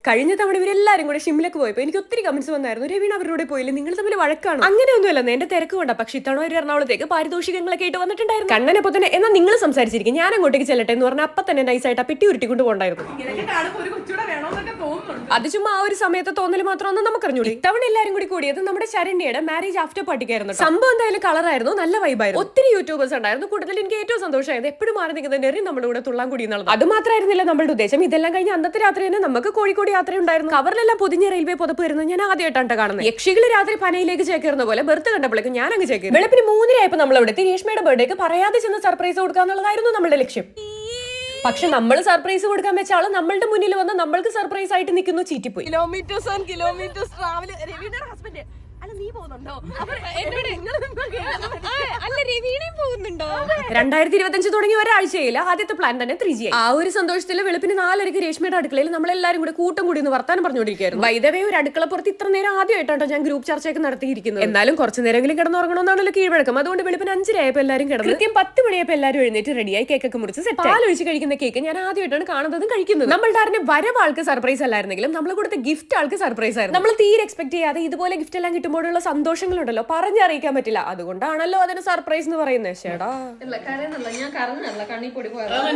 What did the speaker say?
കഴിഞ്ഞ തവണ ഇവരെല്ലാരും കൂടെ ഷിംലക്ക് പോയപ്പോൾ എനിക്ക് ഒത്തിരി കമന്റ്സ് വന്നായിരുന്നു, രവീണ അവരുടെ പോയില്ല, നിങ്ങൾ തമ്മിൽ വഴക്കാണ്. അങ്ങനെയൊന്നുമല്ല, എന്റെ തിരക്ക് കൊണ്ട. പക്ഷെ ഇത്തവണ ഒരു എറണാകുളത്തേക്ക് പാരിതോഷികങ്ങളൊക്കെ ആയിട്ട് വന്നിട്ടുണ്ടായിരുന്നു. കണ്ണനെ തന്നെ എന്നാൽ നിങ്ങൾ സംസാരിച്ചിരിക്കും, ഞാൻ അങ്ങോട്ടേക്ക് ചെല്ലട്ടെ എന്ന് പറഞ്ഞാൽ അപ്പൊ തന്നെ നൈസായിട്ട് ആ പെട്ടി ഉരുട്ടിക്കൊണ്ട് പോകണ്ടായിരുന്നു. അത് ചുമ്മാ ആ ഒരു സമയത്ത് തോന്നൽ മാത്രമൊന്നും നമുക്കറിഞ്ഞൂടി. ഇത്തവണ എല്ലാരും കൂടി കൂടിയത് നമ്മുടെ ശരണ്യയുടെ മാരേജ് ആഫ്റ്റർ പാർട്ടിക്കായിരുന്നു. സംഭവം എന്തായാലും കളറായിരുന്നു, നല്ല വൈബായിരുന്നു. ഒത്തിരി യൂട്യൂബേഴ്സ് ഉണ്ടായിരുന്നു. കൂടുതൽ എനിക്ക് ഏറ്റവും സന്തോഷമായത് എപ്പോഴും മാറി നിൽക്കുന്ന നെറി നമ്മുടെ കൂടെ തുള്ളാൻ കൂടി എന്നുള്ളത്. അത് മാത്രമായിരുന്നില്ല നമ്മുടെ ഉദ്ദേശം. ഇതെല്ലാം കഴിഞ്ഞ് അന്നത്തെ രാത്രി തന്നെ നമുക്ക് കോഴിക്കോട് യാത്ര ഉണ്ടായിരുന്നു. കവറിലെല്ലാം പൊതിഞ്ഞ റെയിൽവേ പുതപ്പ് വരുന്നത് ഞാൻ ആദ്യമായിട്ടാണ് കാണുന്നത്. യക്ഷികൾ രാത്രി പനയിലേക്ക് ചേക്കേറുന്ന പോലെ ബർത്ത് കണ്ടപ്പോഴേക്കും ഞാൻ അങ്ങ് ചേക്കേറി. വെളുപ്പിന് 3:00 നമ്മൾ അവിടെ രേഷ്മയുടെ ബർത്ത്ഡേക്ക് പറയാതെ ചെന്ന് സർപ്രൈസ് കൊടുക്കാന്നുള്ളതായിരുന്നു നമ്മുടെ ലക്ഷ്യം. പക്ഷെ നമ്മൾ സർപ്രൈസ് കൊടുക്കാൻ വെച്ച ആള് നമ്മളുടെ മുന്നിൽ വന്ന് നമ്മൾക്ക് സർപ്രൈസ് ആയിട്ട് നിൽക്കുന്നു, ചീറ്റിപ്പോയി. Kilometres and kilometres travel. രവിയുടെ ഹസ്ബൻഡ് അല്ല, നീ പോകുന്നുണ്ടോ? അല്ല, രവീണയും പോകുന്നുണ്ടോ? 2025 തുടങ്ങി ഒരാഴ്ചയില്ല, ആദ്യത്തെ പ്ലാൻ തന്നെ 3G ആയി. ആ ഒരു സന്തോഷത്തിൽ വെളുപ്പിന് 4:30 രേഷ്മയുടെ അടുക്കളയിൽ നമ്മളെല്ലാരും കൂടെ കൂട്ടം കൂടി ഒന്ന് വർത്താനം പറഞ്ഞുകൊണ്ടിരിക്കുകയായിരുന്നു. വൈദവേ ഒരു അടുക്കളപ്പുറത്ത് ഇത്ര നേരം ആദ്യമായിട്ടാണ് ഞാൻ ഗ്രൂപ്പ് ചർച്ചയൊക്കെ നടത്തിയിരിക്കുന്നത്. എന്നാലും കുറച്ച് നേരമെങ്കിലും കിടന്നുറങ്ങണമെന്നാണല്ലോ കീഴ്വഴക്കം. അതുകൊണ്ട് വെളുപ്പിന് 5:00 ആയപ്പോൾ എല്ലാവരും കിടന്നു. കൃത്യം 10 മണിയായപ്പോൾ എല്ലാവരും എഴുന്നേറ്റ് റെഡിയായി, കേക്കൊക്കെ മുറിച്ച് സെറ്റ്. പാലൊഴിച്ച് കഴിക്കുന്ന കേക്ക് ഞാൻ ആദ്യമായിട്ടാണ് കാണുന്നതും കഴിക്കുന്നത്. നമ്മളുടെ ആരുടെ വരവ് ആൾക്ക് സർപ്രൈസ് അല്ലായിരുന്നെങ്കിലും നമ്മൾ കൊടുത്ത ഗിഫ്റ്റ് ആൾക്ക് സർപ്രൈസ് ആയിരുന്നു. നമ്മൾ തീരെ എക്സ്പെക്ട് ചെയ്യാതെ ഇതുപോലെ ഗിഫ്റ്റ് എല്ലാം കിട്ടുമ്പോഴുള്ള സന്തോഷങ്ങളുണ്ടല്ലോ, പറഞ്ഞറിയിക്കാൻ പറ്റില്ല. അതുകൊണ്ടാണല്ലോ അതിന് സർപ്രൈസ് എന്ന് പറയുന്നത്. ചേടാ ഞാൻ കറന്നല്ല, കണ്ണിപ്പൊടി പോയത്.